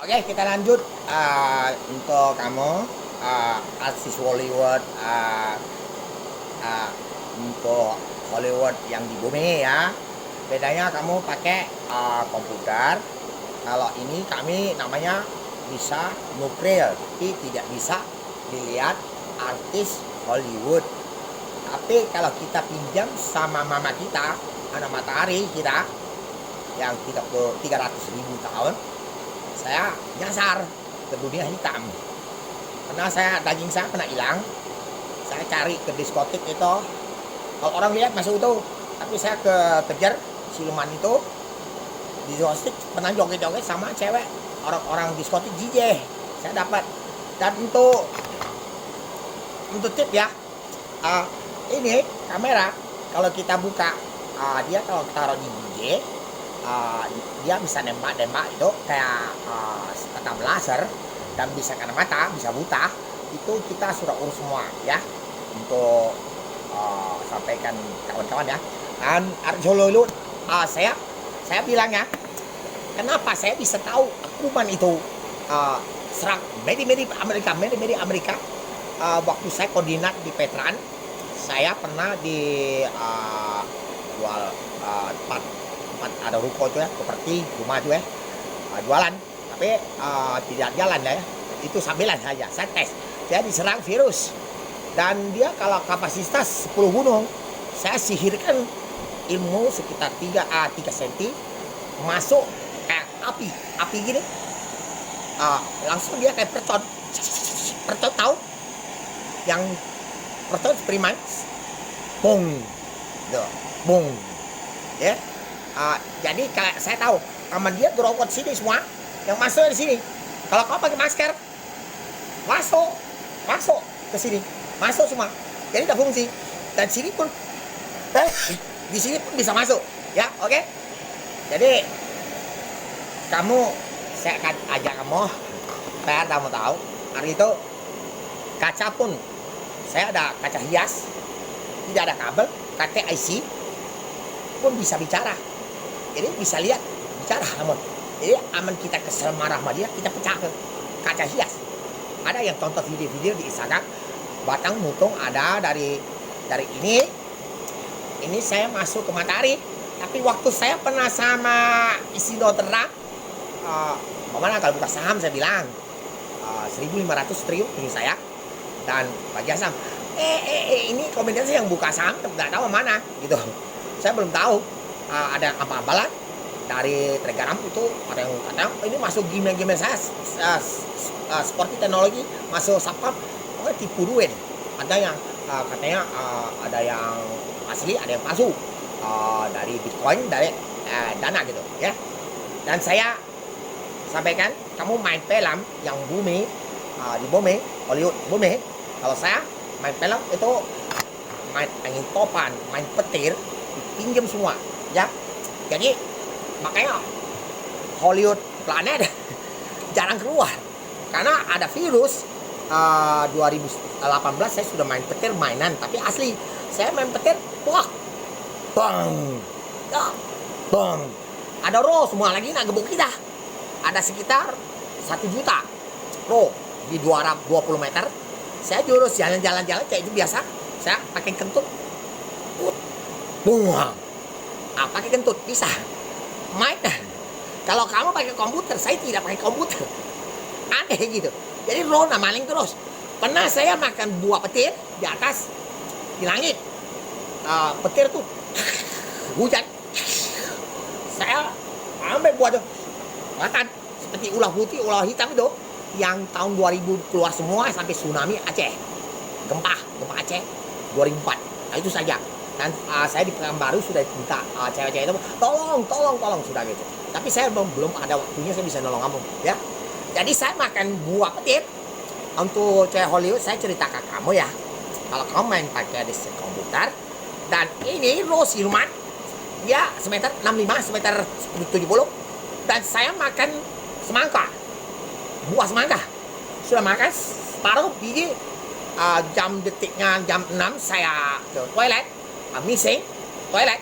Oke, kita lanjut untuk kamu artis Hollywood untuk Hollywood yang di bumi ya. Bedanya kamu pakai komputer. Kalau ini kami namanya bisa nuklir, tapi tidak bisa dilihat artis Hollywood. Tapi kalau kita pinjam sama mama kita, anak matahari kita yang 300.000 tahun, saya nyasar ke dunia hitam. Karena daging saya pernah hilang. Saya cari ke diskotik itu, kalau orang lihat masuk itu, tapi saya kejar siluman itu di diskotik, pernah joget-joget sama cewek orang-orang diskotik JJ. Saya dapat. Dan untuk tip ya, ini kamera kalau kita buka, dia kalau taruh di DJ, dia bisa nembak itu kayak petam laser, dan bisa kena mata, bisa buta. Itu kita sudah urus semua ya, untuk sampaikan kawan-kawan ya. Dan Arjolo saya bilang ya, kenapa saya bisa tahu kuman itu serang medi Amerika. Waktu saya koordinat di Petran, saya pernah di jual tempat ada ruko itu ya, seperti rumah itu ya, jualan, tapi tidak jalan ya, itu sambilan saja. Saya tes, saya diserang virus, dan dia kalau kapasitas 10 gunung, saya sihirkan ilmu sekitar 3 cm masuk kayak api gini, langsung dia kayak percon tahu yang percon eksperimen, bong gitu, bong ya. Jadi kayak saya tahu sama dia gerobot sini semua yang masuk di sini. Kalau kau pakai masker, masuk ke sini, masuk semua. Jadi tak fungsi. Dan sini pun, di sini pun bisa masuk. Ya, oke. Jadi saya akan ajak kamu, biar kamu tahu. Hari itu kaca pun, saya ada kaca hias, tidak ada kabel, KTIC pun bisa bicara. Jadi bisa lihat, bicara namun. Jadi aman kita kesel marah sama dia, kita pecah ke kaca hias. Ada yang tonton video-video di Instagram, batang mutung ada dari ini saya masuk ke matahari. Tapi waktu saya pernah sama isi dokter mana kalau buka saham saya bilang 1.500 triliun ini saya, dan bagi saham ini kombinasi yang buka saham nggak tahu mana gitu. Saya belum tahu ada apa-apalan dari Telegram itu, ada yang kadang ini masuk gmail saya seperti teknologi masuk sapam, pokoknya tipu duit. Ada yang katanya ada yang asli, ada yang palsu, dari Bitcoin, dari dana gitu ya. Dan saya sampaikan, kamu main film yang bumi, di bumi, Hollywood bumi. Kalau saya main film itu main angin topan, main petir, dipinjam semua ya. Jadi makanya Hollywood planet jarang keluar karena ada virus. 2018 saya sudah main petir mainan, tapi asli saya main petir, wah, bang, ya, bang, ada roh semua lagi nak gebuk kita. Ada sekitar 1 juta roh di 220 meter. Saya jurus jalan-jalan kayak itu biasa. Saya pakai kentut, buang, pakai kentut bisa main. Kalau kamu pakai komputer, saya tidak pakai komputer, aneh gitu. Jadi rona maling terus. Pernah saya makan buah petir di atas, di langit. Petir tuh hujan. Saya ambil buah tuh, makan seperti ulah putih, ulah hitam itu, yang tahun 2000 keluar semua sampai tsunami Aceh, gempa Aceh 2004. Nah, itu saja. Dan saya di Pekanbaru sudah minta cewek-cewek itu tolong sudah gitu. Tapi saya belum ada waktunya saya bisa nolong kamu ya. Jadi saya makan buah petir. Untuk cewek Hollywood saya cerita ke kamu ya, kalau kamu main pakai di komputer, dan ini roh siluman dia semeter 65, semeter 70, dan saya makan semangka, buah semangka sudah makan separuh biji. Jam detiknya jam 6 saya ke toilet, missing toilet,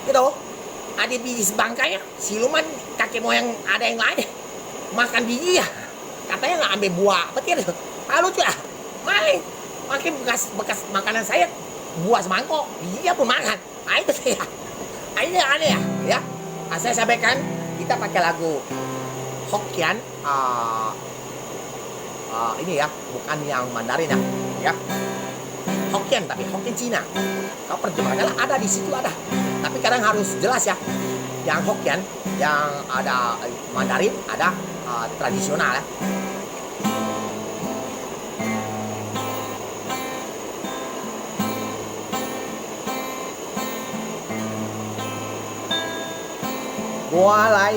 gitu ada biji sebangkanya siluman kakek moyang, ada yang lain. makan biji ya. Katanya nggak ambil buah petir. Lucu ya. Maling. Makin bekas makanan saya buah semangkok, bijinya pun makan. Nah itu saya. Ini aneh ya. Saya sampaikan kita pakai lagu Hokkien. Ini ya, bukan yang Mandarin ya. Hokkien tapi Hokkien Cina. Kalau perjemahannya ada di situ ada. Tapi kadang harus jelas ya. Yang Hokkien, yang ada Mandarin, ada tradisional ya. Qua lại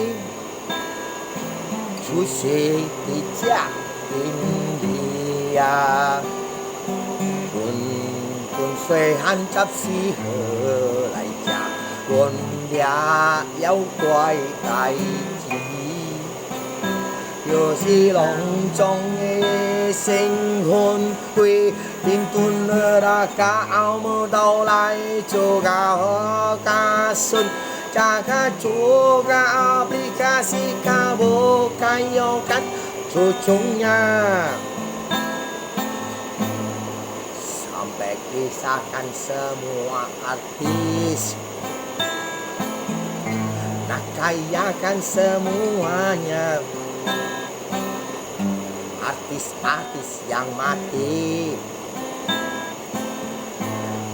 chú sĩ đi cha kinh đi quân xuôi han chấp si hờ lại cha quân nhà yêu quay đại chỉ yêu si lòng trong nghe sinh hồn quê tin tuân ra cả áo mơ đau lại cho cả xuân Jaga juga aplikasi kabo kayokan cucunya sampai kisahkan semua artis nak kayakan semuanya artis-artis yang mati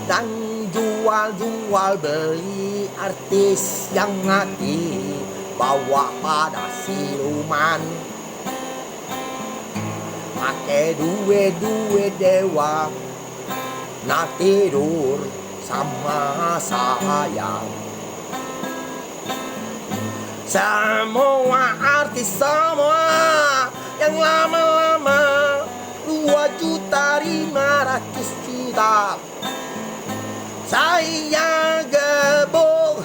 dan jual beli artis yang mati bawa pada siluman pakai duit dewa nak tidur sama saya semua artis semua yang lama-lama 2.500.000 saya gebuk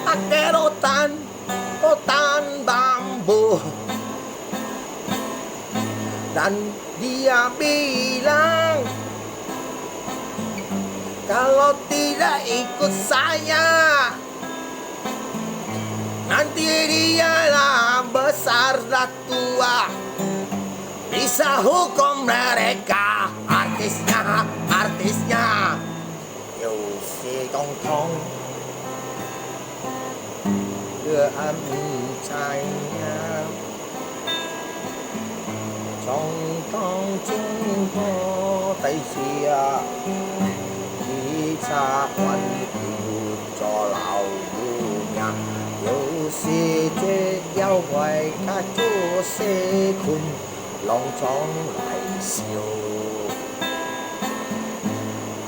pakai rotan bambu dan dia bilang kalau tidak ikut saya nanti dia lah besar dan tua bisa hukum mereka artisnya si tổng thống đưa âm trai trong con chúng có tay xìa đi xa quanh yêu cho lão bu nhà yêu si chế yêu hoài cả chỗ xe khôn lòng trong lại siêu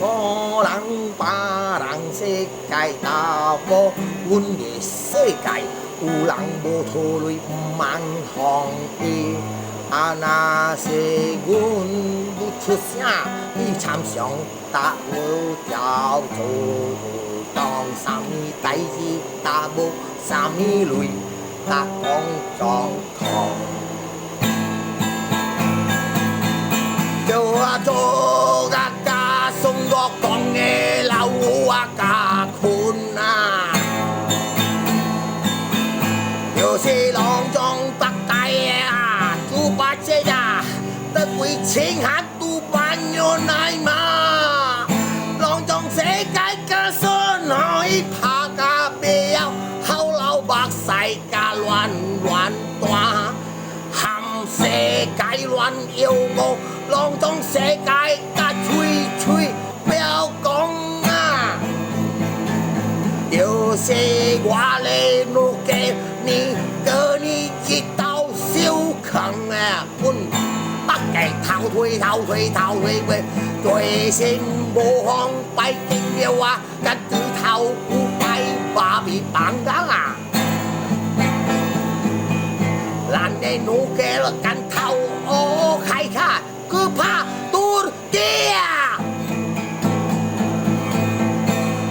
có人把人世界打破，阮嘅世界有人無拖累毋萬行嘅，那是阮不出聲，伊參詳答我條做，當啥物代志答無啥物類，答講狀況，做送我講嘅老家款就是郎中北界豬八戒得會請客都扮咗奶嘛郎中世界嘅信可以拍架表後老百世界亂斷含世界亂要我郎中世界吹不要講就是我嚟努嘅你跟你一道小強本北極頭退喂對性無項拜見了跟住頭拜把別綁架咱嘅努嘅跟頭開卡cứ怕Turkia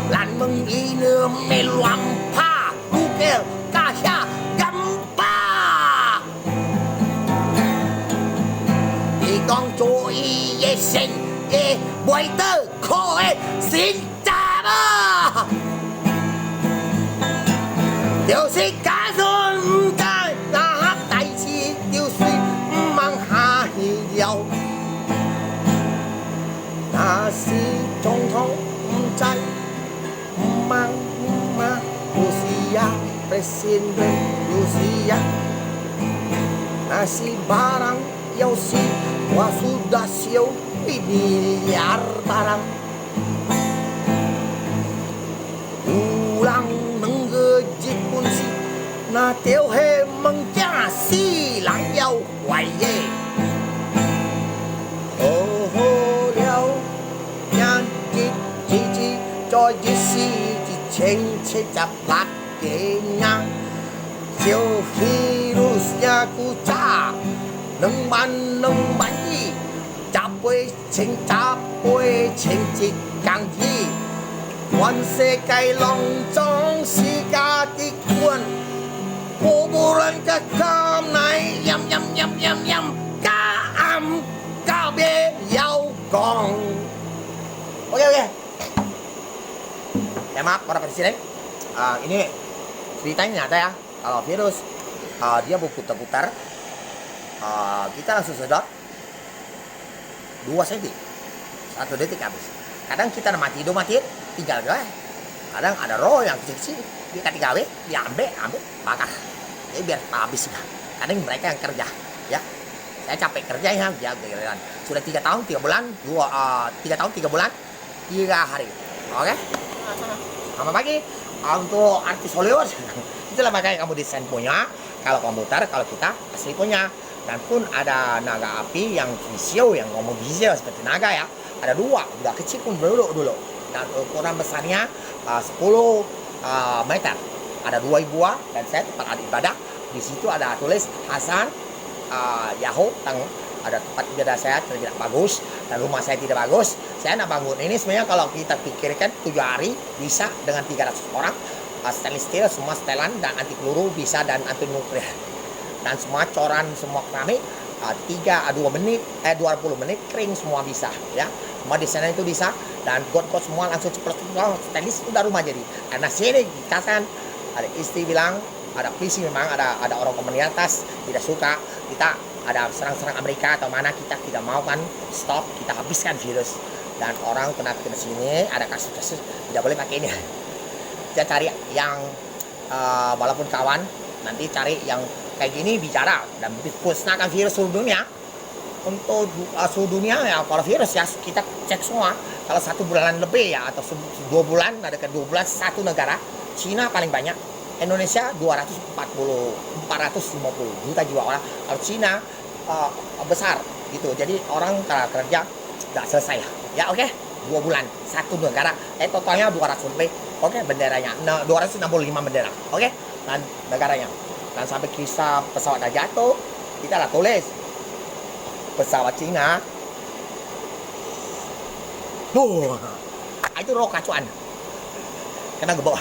Lan mừng ý nửa mê loạn pa Turkia ca xa găm ba Thì con chú ý dễ sinh Dễ bồi tơ khô ế xin cha ba Điều sĩ cá xuân ta là hát đại chi presiden Rusia. Nasi barang yau si wah sudah siau miliar barang. Ulang menggejik pun si na tiêu he meng cha si lang yau hoài ye. Oh ho liao nhan chi chi chi cho chi si chi chen che chap lak ke nhang. Siêu virusnya ku cha nâng ban yi capoi ching chi kang yi toàn世界隆中世界的冠kuburan kekam naik yam kaam kabe yau gong. Oke. Ya maaf para presiden, ini ceritanya nyata ya. Kalau virus dia berputar-putar, kita langsung sedot 2 cm 1 detik habis. Kadang kita mati tinggal gue. Kadang ada roh yang kecil-kecil dia ketika diambil bakar. Jadi biar habis sudah. Kadang mereka yang kerja ya. Saya capek kerja ya, sudah 3 tahun 3 bulan 3 tahun 3 bulan 3 hari. Oke. Selamat pagi untuk artis Hollywood. Itulah makanya kamu desain punya, kalau komputer, kalau kita asli punya. Dan pun ada naga api yang visio, yang ngomong visio seperti naga ya. Ada 2, udah kecil pun dulu. Dan ukuran besarnya 10 meter. Ada 2 buah dan saya tempat ibadah. Di situ ada tulis Hasan Yahoo. Ada tempat ibadah saya tidak bagus dan rumah saya tidak bagus. Saya nak bangun ini sebenarnya kalau kita pikirkan 7 hari bisa dengan 300 orang. Stainless steel, semua setelan dan anti peluru bisa dan anti nuklir. Dan semua coran, semua keramik 20 menit kering semua bisa ya. Semua desainnya itu bisa dan got semua langsung cepet stainless udah rumah jadi. Karena sini kita kan ada istri bilang, ada visi memang ada orang komunitas tidak suka kita ada serang Amerika atau mana, kita tidak mau kan stop, kita habiskan virus. Dan orang kena sini ada kasus-kasus tidak boleh pakai ini. Kita cari yang walaupun kawan nanti cari yang kayak gini bicara dan musnahkan virus seluruh dunia. Untuk seluruh dunia ya kalau virus ya kita cek semua. Kalau 1 bulan lebih ya atau 2 bulan ada ke 2 bulan 1 negara. Cina paling banyak, Indonesia 450 juta jiwa orang. Kalau Cina besar gitu. Jadi orang kalau kerja nggak selesai ya. Oke. 2 bulan 1 negara totalnya 200 lebih. Oke, benderanya 265 bendera. Oke, dan negaranya. Dan sampai kisah pesawat dah jatuh, kita lah tulis pesawat Cina. Itu roh kacuan. Kena gebok.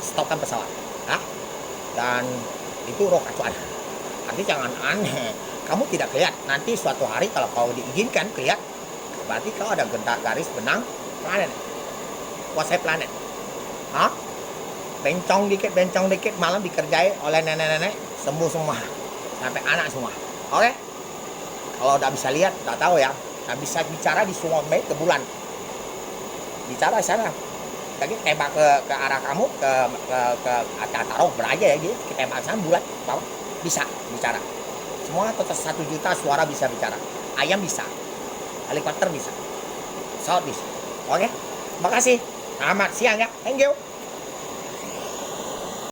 Stopkan pesawat. Dan itu roh kacuan. Nanti jangan aneh. Kamu tidak lihat. Nanti suatu hari kalau kau diizinkan lihat, berarti kau ada garis benang planet. Kuasai planet. Bencong dikit malam dikerjai oleh nenek-nenek sembuh semua sampai anak semua. Oke. Kalau udah bisa lihat, udah tahu ya. Udah bisa bicara di semua ke bulan. Bicara sana. Lagi tembak ke arah kamu ke taruh beraja ya gitu. Kita tembak sana bulan tahu bisa bicara. Semua total 1 juta suara bisa bicara. Ayam bisa. Helikopter bisa. Pesawat bisa. Oke. Makasih. Selamat siang ya. Thank you.